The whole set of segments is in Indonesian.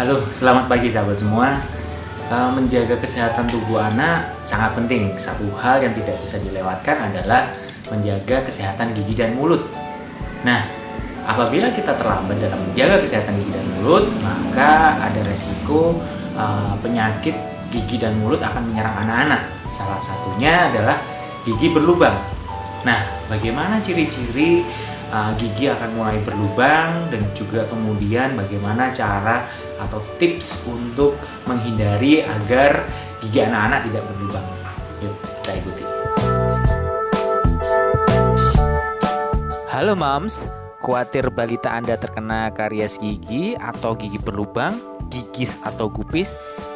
Halo, selamat pagi sahabat semua. Menjaga kesehatan tubuh anak sangat penting. Satu hal yang tidak bisa dilewatkan adalah menjaga kesehatan gigi dan mulut. Nah, apabila kita terlambat dalam menjaga kesehatan gigi dan mulut, maka ada resiko penyakit gigi dan mulut akan menyerang anak-anak. Salah satunya adalah gigi berlubang. Nah, bagaimana ciri-ciri gigi akan mulai berlubang dan juga kemudian bagaimana cara atau tips untuk menghindari agar gigi anak-anak tidak berlubang. Yuk, kita ikuti. Halo Moms, khawatir balita Anda terkena karies gigi atau gigi berlubang, gigis atau gupis?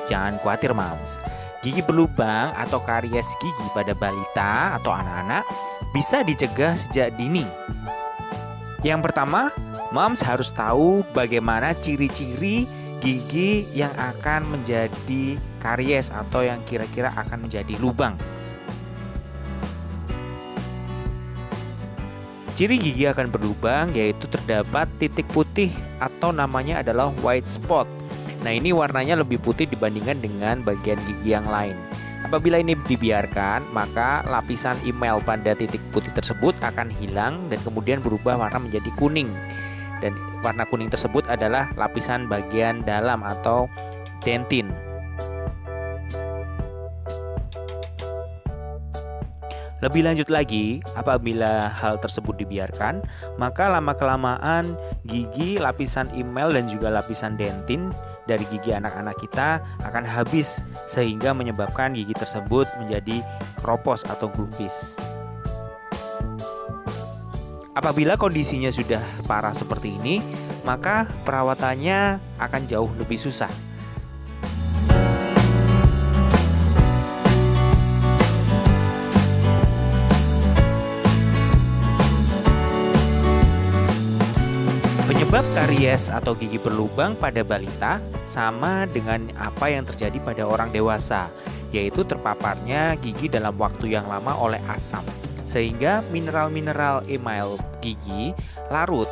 Jangan khawatir Moms. Gigi berlubang atau karies gigi pada balita atau anak-anak bisa dicegah sejak dini. Yang pertama, Moms harus tahu bagaimana ciri-ciri gigi yang akan menjadi karies atau yang kira-kira akan menjadi lubang. Ciri gigi akan berlubang yaitu terdapat titik putih atau namanya adalah white spot. Nah, ini warnanya lebih putih dibandingkan dengan bagian gigi yang lain. Apabila ini dibiarkan, maka lapisan email pada titik putih tersebut akan hilang dan kemudian berubah warna menjadi kuning. Dan warna kuning tersebut adalah lapisan bagian dalam atau dentin. Lebih lanjut lagi, apabila hal tersebut dibiarkan, maka lama-kelamaan gigi, lapisan email dan juga lapisan dentin dari gigi anak-anak kita akan habis sehingga menyebabkan gigi tersebut menjadi keropos atau gupis. Apabila kondisinya sudah parah seperti ini, maka perawatannya akan jauh lebih susah. Penyebab karies atau gigi berlubang pada balita sama dengan apa yang terjadi pada orang dewasa, yaitu terpaparnya gigi dalam waktu yang lama oleh asam, sehingga mineral-mineral email gigi larut.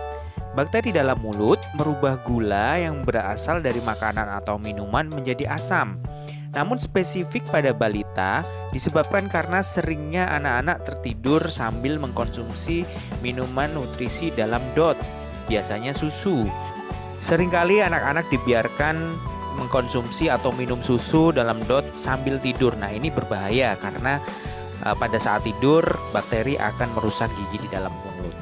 Bakteri dalam mulut merubah gula yang berasal dari makanan atau minuman menjadi asam. Namun spesifik pada balita disebabkan karena seringnya anak-anak tertidur sambil mengkonsumsi minuman nutrisi dalam DOT. Biasanya susu. Seringkali anak-anak dibiarkan mengkonsumsi atau minum susu dalam DOT sambil tidur. Nah, ini berbahaya karena pada saat tidur bakteri akan merusak gigi di dalam mulut.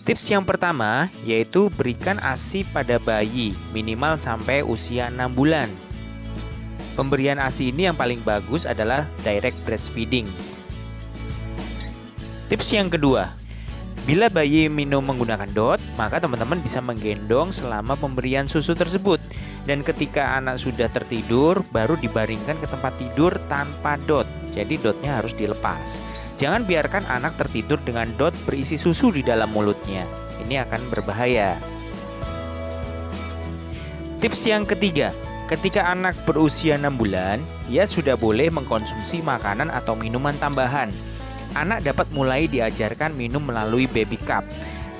Tips yang pertama yaitu berikan ASI pada bayi minimal sampai usia 6 bulan. Pemberian ASI ini yang paling bagus adalah direct breastfeeding. Tips yang kedua, bila bayi minum menggunakan DOT, maka teman-teman bisa menggendong selama pemberian susu tersebut. Dan ketika anak sudah tertidur, baru dibaringkan ke tempat tidur tanpa DOT. Jadi DOT-nya harus dilepas. Jangan biarkan anak tertidur dengan DOT berisi susu di dalam mulutnya. Ini akan berbahaya. Tips yang ketiga, ketika anak berusia 6 bulan, ia sudah boleh mengkonsumsi makanan atau minuman tambahan. Anak dapat mulai diajarkan minum melalui baby cup.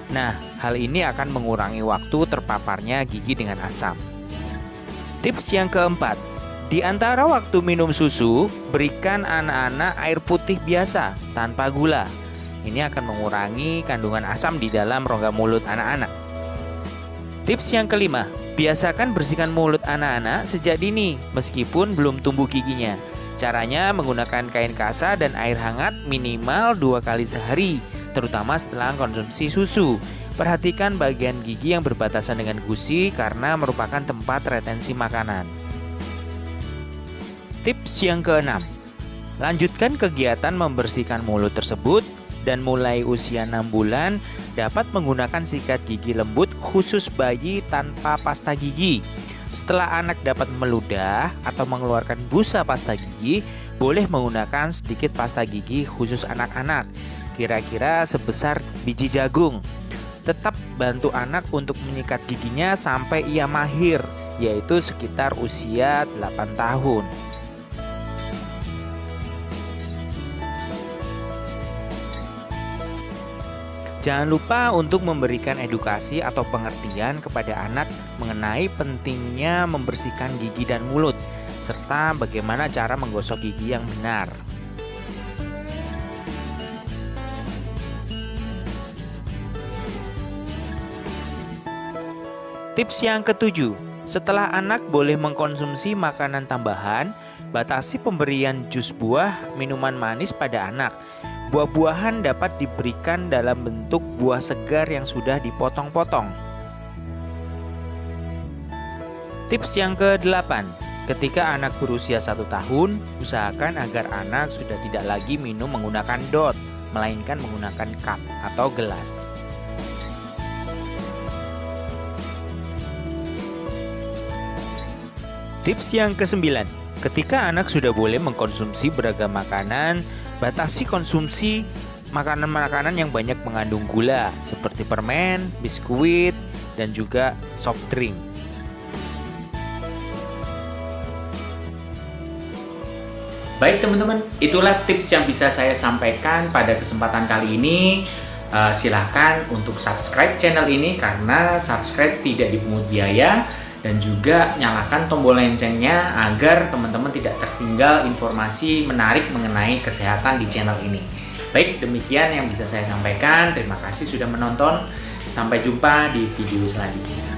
Nah, hal ini akan mengurangi waktu terpaparnya gigi dengan asam. Tips yang keempat, di antara waktu minum susu, berikan anak-anak air putih biasa tanpa gula. Ini akan mengurangi kandungan asam di dalam rongga mulut anak-anak. Tips yang kelima, biasakan bersihkan mulut anak-anak sejak dini meskipun belum tumbuh giginya. Caranya menggunakan kain kasar dan air hangat minimal 2 kali sehari, terutama setelah konsumsi susu. Perhatikan bagian gigi yang berbatasan dengan gusi karena merupakan tempat retensi makanan. Tips yang keenam, lanjutkan kegiatan membersihkan mulut tersebut dan mulai usia 6 bulan dapat menggunakan sikat gigi lembut khusus bayi tanpa pasta gigi. Setelah anak dapat meludah atau mengeluarkan busa pasta gigi, boleh menggunakan sedikit pasta gigi khusus anak-anak, kira-kira sebesar biji jagung. Tetap bantu anak untuk menyikat giginya sampai ia mahir, yaitu sekitar usia 8 tahun. Jangan lupa untuk memberikan edukasi atau pengertian kepada anak mengenai pentingnya membersihkan gigi dan mulut, serta bagaimana cara menggosok gigi yang benar. Tips yang ketujuh, setelah anak boleh mengkonsumsi makanan tambahan, batasi pemberian jus buah, minuman manis pada anak. Buah-buahan dapat diberikan dalam bentuk buah segar yang sudah dipotong-potong. Tips yang ke-8, ketika anak berusia 1 tahun, usahakan agar anak sudah tidak lagi minum menggunakan dot, melainkan menggunakan cup atau gelas. Tips yang ke-9, ketika anak sudah boleh mengkonsumsi beragam makanan, batasi konsumsi makanan-makanan yang banyak mengandung gula seperti permen, biskuit, dan juga soft drink. Baik teman-teman, itulah tips yang bisa saya sampaikan pada kesempatan kali ini. Silahkan untuk subscribe channel ini karena subscribe tidak dipungut biaya. Dan juga nyalakan tombol loncengnya agar teman-teman tidak tertinggal informasi menarik mengenai kesehatan di channel ini. Baik, demikian yang bisa saya sampaikan. Terima kasih sudah menonton. Sampai jumpa di video selanjutnya.